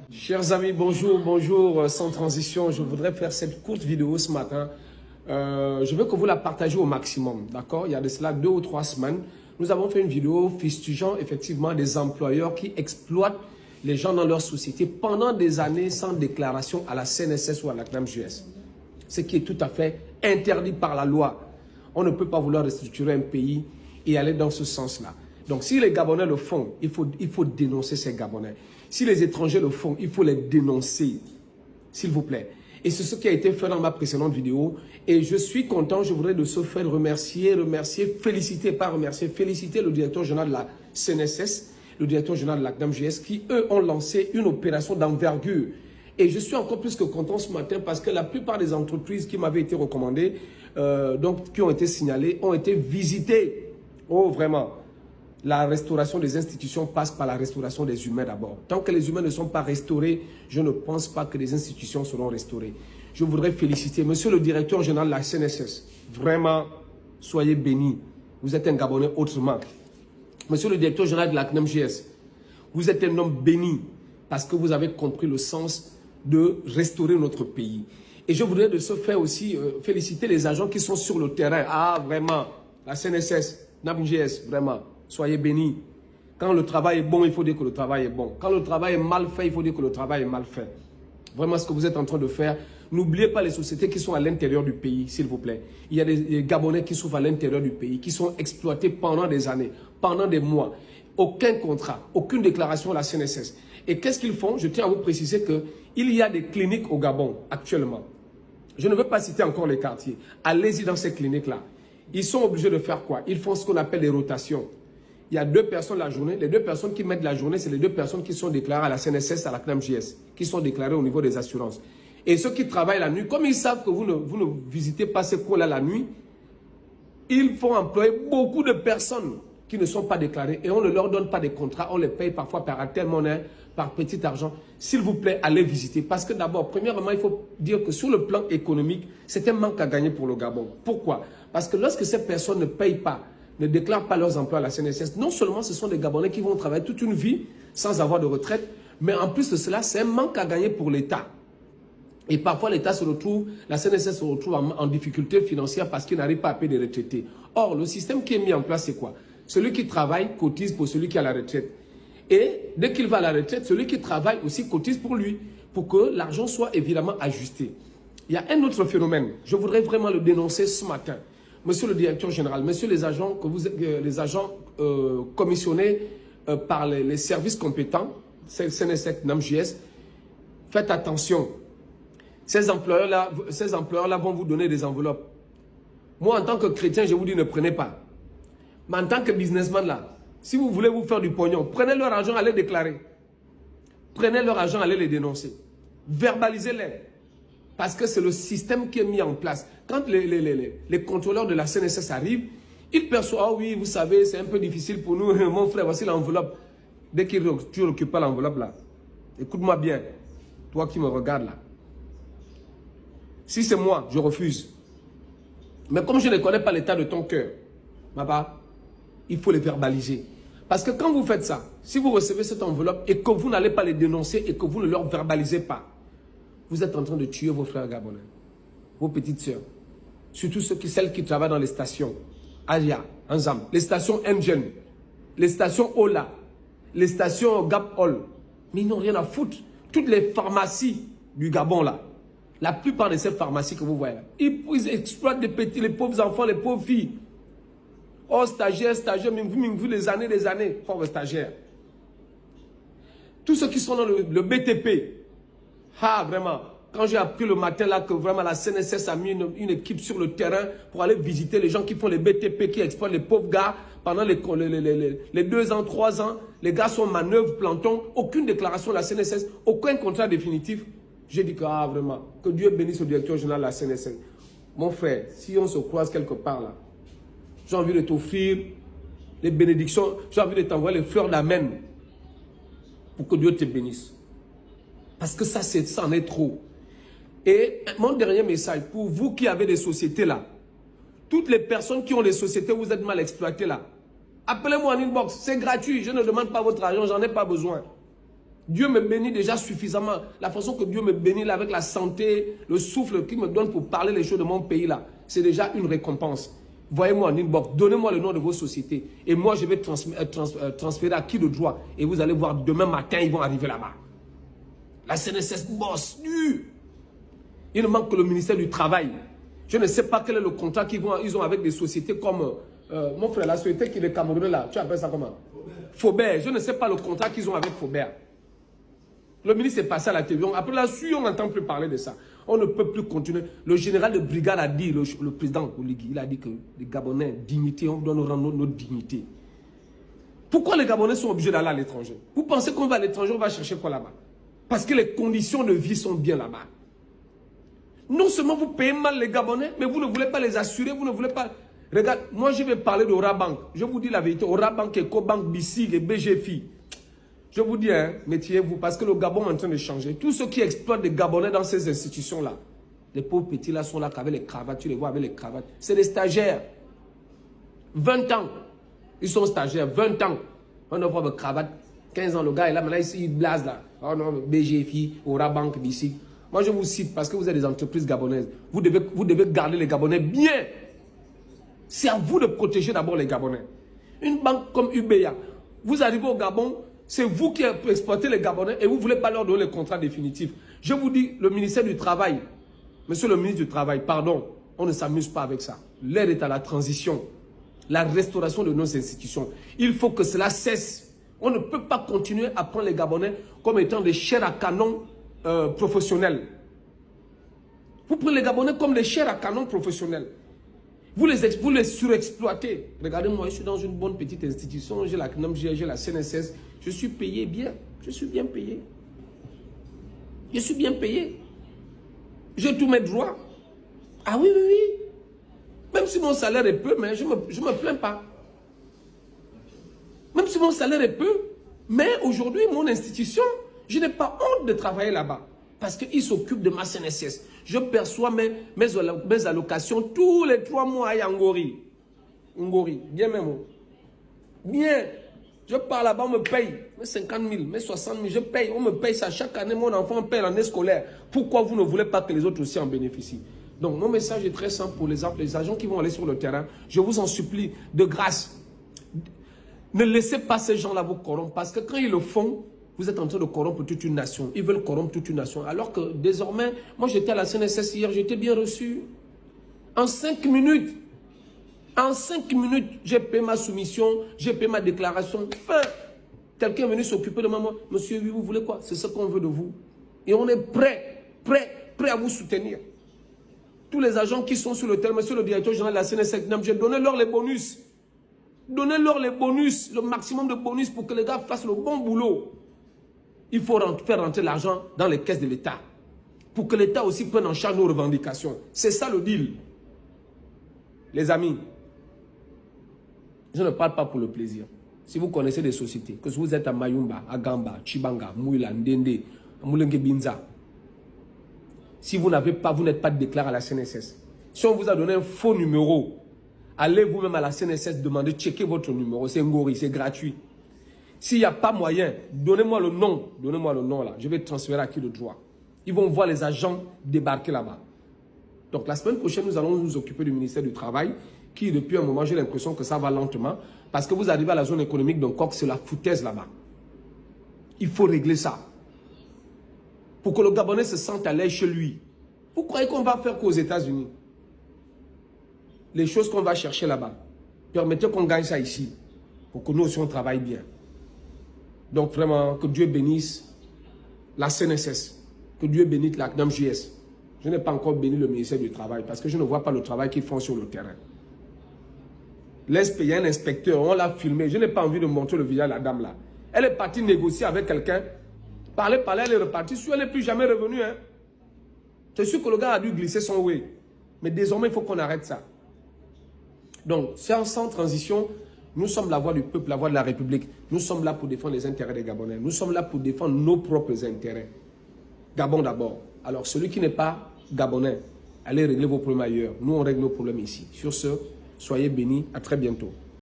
Chers amis, bonjour, bonjour, sans transition, je voudrais faire cette courte vidéo ce matin. Je veux que vous la partagez au maximum, d'accord? Il y a de cela 2 ou 3 semaines, nous avons fait une vidéo fustigeant effectivement des employeurs qui exploitent les gens dans leur société pendant des années sans déclaration à la CNSS ou à la CNAMJS. Ce qui est tout à fait interdit par la loi. On ne peut pas vouloir restructurer un pays et aller dans ce sens-là. Donc si les Gabonais le font, il faut dénoncer ces Gabonais. Si les étrangers le font, il faut les dénoncer, s'il vous plaît. Et c'est ce qui a été fait dans ma précédente vidéo. Et je suis content, je voudrais de ce fait féliciter le directeur général de la CNSS, le directeur général de la CNAMJS, qui eux ont lancé une opération d'envergure. Et je suis encore plus que content ce matin parce que la plupart des entreprises qui m'avaient été recommandées, donc qui ont été signalées, ont été visitées. Oh, vraiment. La restauration des institutions passe par la restauration des humains d'abord. Tant que les humains ne sont pas restaurés, je ne pense pas que les institutions seront restaurées. Je voudrais féliciter monsieur le directeur général de la CNSS. Vraiment, soyez bénis. Vous êtes un Gabonais autrement. Monsieur le directeur général de la CNAMJS, vous êtes un homme béni parce que vous avez compris le sens de restaurer notre pays. Et je voudrais de ce fait aussi féliciter les agents qui sont sur le terrain. Ah, vraiment, la CNSS, CNAMJS, vraiment. Soyez bénis. Quand le travail est bon, il faut dire que le travail est bon. Quand le travail est mal fait, il faut dire que le travail est mal fait. Vraiment ce que vous êtes en train de faire. N'oubliez pas les sociétés qui sont à l'intérieur du pays, s'il vous plaît. Il y a des Gabonais qui souffrent à l'intérieur du pays, qui sont exploités pendant des années, pendant des mois. Aucun contrat, aucune déclaration à la CNSS. Et qu'est-ce qu'ils font? Je tiens à vous préciser qu'il y a des cliniques au Gabon actuellement. Je ne veux pas citer encore les quartiers. Allez-y dans ces cliniques-là. Ils sont obligés de faire quoi? Ils font ce qu'on appelle des rotations. Il y a 2 personnes la journée. Les 2 personnes qui mettent la journée, c'est les 2 personnes qui sont déclarées à la CNSS, à la CNAMJS, qui sont déclarées au niveau des assurances. Et ceux qui travaillent la nuit, comme ils savent que vous ne visitez pas ces coins-là la nuit, ils font employer beaucoup de personnes qui ne sont pas déclarées et on ne leur donne pas des contrats, on les paye parfois par telle monnaie, par petit argent. S'il vous plaît, allez visiter. Parce que d'abord, premièrement, il faut dire que sur le plan économique, c'est un manque à gagner pour le Gabon. Pourquoi? Parce que lorsque ces personnes ne payent pas, ne déclarent pas leurs emplois à la CNSS, non seulement ce sont des Gabonais qui vont travailler toute une vie sans avoir de retraite, mais en plus de cela, c'est un manque à gagner pour l'État. Et parfois, l'État se retrouve, la CNSS se retrouve en difficulté financière parce qu'il n'arrive pas à payer des retraités. Or, le système qui est mis en place, c'est quoi? Celui qui travaille cotise pour celui qui a la retraite. Et dès qu'il va à la retraite, celui qui travaille aussi cotise pour lui, pour que l'argent soit évidemment ajusté. Il y a un autre phénomène, je voudrais vraiment le dénoncer ce matin. Monsieur le directeur général, monsieur les agents, commissionnés par les services compétents, CNSS, CNAMJS, faites attention. Ces employeurs-là vont vous donner des enveloppes. Moi, en tant que chrétien, je vous dis ne prenez pas. Mais en tant que businessman, là, si vous voulez vous faire du pognon, prenez leur argent, allez déclarer. Prenez leur argent, allez les dénoncer. Verbalisez-les. Parce que c'est le système qui est mis en place. Quand les contrôleurs de la CNSS arrivent, ils perçoivent, ah oui, vous savez, c'est un peu difficile pour nous. Mon frère, voici l'enveloppe. Dès que tu ne récupères l'enveloppe là, écoute-moi bien, toi qui me regardes là. Si c'est moi, je refuse. Mais comme je ne connais pas l'état de ton cœur, papa, il faut les verbaliser. Parce que quand vous faites ça, si vous recevez cette enveloppe et que vous n'allez pas les dénoncer et que vous ne leur verbalisez pas, vous êtes en train de tuer vos frères gabonais, vos petites sœurs. Surtout celles qui travaillent dans les stations. Alia, Anzam, les stations Engen, les stations Ola, les stations Gap Hall. Mais ils n'ont rien à foutre. Toutes les pharmacies du Gabon là, la plupart de ces pharmacies que vous voyez là, ils exploitent les pauvres enfants, les pauvres filles. Oh, stagiaires, vu les années, pauvres stagiaires. Tous ceux qui sont dans le BTP, ah, vraiment, quand j'ai appris le matin là que vraiment la CNSS a mis une équipe sur le terrain pour aller visiter les gens qui font les BTP, qui exploitent les pauvres gars pendant les 2 ans, 3 ans, les gars sont manœuvre, planton, aucune déclaration de la CNSS, aucun contrat définitif. J'ai dit que, ah, vraiment, que Dieu bénisse le directeur général de la CNSS. Mon frère, si on se croise quelque part là, j'ai envie de t'offrir les bénédictions, j'ai envie de t'envoyer les fleurs d'amène pour que Dieu te bénisse. Parce que ça en est trop. Et mon dernier message, pour vous qui avez des sociétés là, toutes les personnes qui ont des sociétés où vous êtes mal exploitées là, appelez-moi en inbox, c'est gratuit, je ne demande pas votre argent, j'en ai pas besoin. Dieu me bénit déjà suffisamment. La façon que Dieu me bénit là, avec la santé, le souffle qu'il me donne pour parler les choses de mon pays là, c'est déjà une récompense. Voyez-moi en inbox, donnez-moi le nom de vos sociétés. Et moi, je vais transférer à qui de droit. Et vous allez voir, demain matin, ils vont arriver là-bas. La CNSS bosse nu. Il ne manque que le ministère du Travail. Je ne sais pas quel est le contrat qu'ils ont avec des sociétés comme... mon frère, la société qui est Camerounais là, tu appelles ça comment? Faubert. Je ne sais pas le contrat qu'ils ont avec Faubert. Le ministre est passé à la télévision. Après la suite, on n'entend plus parler de ça. On ne peut plus continuer. Le général de brigade a dit, le président Oligui, il a dit que les Gabonais, dignité, on doit nous rendre notre dignité. Pourquoi les Gabonais sont obligés d'aller à l'étranger? Vous pensez qu'on va à l'étranger, on va chercher quoi là-bas? Parce que les conditions de vie sont bien là-bas. Non seulement vous payez mal les Gabonais, mais vous ne voulez pas les assurer, vous ne voulez pas... Regarde, moi je vais parler de Orabank. Je vous dis la vérité, Orabank, Ecobank, BICIG et BGFI. Je vous dis, hein, méfiez-vous, parce que le Gabon est en train de changer. Tous ceux qui exploitent des Gabonais dans ces institutions-là, les pauvres petits là sont là avec les cravates, tu les vois avec les cravates. C'est des stagiaires. 20 ans. Ils sont stagiaires, 20 ans. On offre une cravate. 15 ans, le gars est là, maintenant il blase là. Oh non, BGFI, Orabank, BICIG. Moi je vous cite parce que vous êtes des entreprises gabonaises. Vous devez garder les Gabonais bien. C'est à vous de protéger d'abord les Gabonais. Une banque comme UBA, vous arrivez au Gabon, c'est vous qui exploitez les Gabonais et vous ne voulez pas leur donner les contrats définitifs. Je vous dis, le ministère du Travail, monsieur le ministre du Travail, pardon, on ne s'amuse pas avec ça. L'aide est à la transition, la restauration de nos institutions. Il faut que cela cesse. On ne peut pas continuer à prendre les Gabonais comme étant des chairs à canon professionnels. Vous prenez les Gabonais comme des chairs à canon professionnels. Vous les surexploitez. Regardez-moi, je suis dans une bonne petite institution, j'ai la CNAM, j'ai la CNSS, je suis payé bien, je suis bien payé. Je suis bien payé. J'ai tous mes droits. Ah oui, oui, oui. Même si mon salaire est peu, mais je ne me plains pas. Même si mon salaire est peu, mais aujourd'hui, mon institution, je n'ai pas honte de travailler là-bas. Parce qu'ils s'occupent de ma CNSS. Je perçois mes allocations tous les 3 mois à Ngori. Ngori, bien même. Bien. Je pars là-bas, on me paye. Mes 50 000, mes 60 000, je paye. On me paye ça chaque année. Mon enfant paye l'année scolaire. Pourquoi vous ne voulez pas que les autres aussi en bénéficient? Donc, mon message est très simple pour les agents qui vont aller sur le terrain. Je vous en supplie, de grâce. Ne laissez pas ces gens-là vous corrompre. Parce que quand ils le font, vous êtes en train de corrompre toute une nation. Ils veulent corrompre toute une nation. Alors que désormais, moi j'étais à la CNSS hier, j'étais bien reçu. En 5 minutes, j'ai payé ma soumission, j'ai payé ma déclaration. Fin. Quelqu'un est venu s'occuper de moi. Monsieur, oui, vous voulez quoi? C'est ce qu'on veut de vous. Et on est prêt à vous soutenir. Tous les agents qui sont sur le terrain, monsieur le directeur général de la CNSS, j'ai donné leur les bonus. Donnez-leur les bonus, le maximum de bonus pour que les gars fassent le bon boulot. Il faut faire rentrer l'argent dans les caisses de l'État. Pour que l'État aussi prenne en charge nos revendications. C'est ça le deal. Les amis, je ne parle pas pour le plaisir. Si vous connaissez des sociétés, que vous êtes à Mayumba, à Gamba, Chibanga, Mouila, Ndende, Moulenge Binza, si vous n'avez pas, vous n'êtes pas déclaré à la CNSS. Si on vous a donné un faux numéro, allez vous-même à la CNSS demander, checker votre numéro. C'est Ngori, c'est gratuit. S'il n'y a pas moyen, donnez-moi le nom. Donnez-moi le nom là. Je vais transférer à qui de droit. Ils vont voir les agents débarquer là-bas. Donc la semaine prochaine, nous allons nous occuper du ministère du Travail, qui depuis un moment, j'ai l'impression que ça va lentement. Parce que vous arrivez à la zone économique de Coq, c'est la foutaise là-bas. Il faut régler ça. Pour que le Gabonais se sente à l'aise chez lui. Vous croyez qu'on va faire qu'aux États-Unis? Les choses qu'on va chercher là-bas, permettez qu'on gagne ça ici. Pour que nous aussi on travaille bien. Donc vraiment, que Dieu bénisse la CNSS, que Dieu bénisse la CNAMJS. Je n'ai pas encore béni le ministère du Travail parce que je ne vois pas le travail qu'ils font sur le terrain. Laisse payer un inspecteur, on l'a filmé. Je n'ai pas envie de montrer le visage de la dame là. Elle est partie négocier avec quelqu'un. Parler, elle est repartie. Elle n'est plus jamais revenue. Hein. C'est sûr que le gars a dû glisser son way. Mais désormais, il faut qu'on arrête ça. Donc, sans transition, nous sommes la voix du peuple, la voix de la République. Nous sommes là pour défendre les intérêts des Gabonais. Nous sommes là pour défendre nos propres intérêts. Gabon d'abord. Alors, celui qui n'est pas Gabonais, allez régler vos problèmes ailleurs. Nous, on règle nos problèmes ici. Sur ce, soyez bénis. À très bientôt.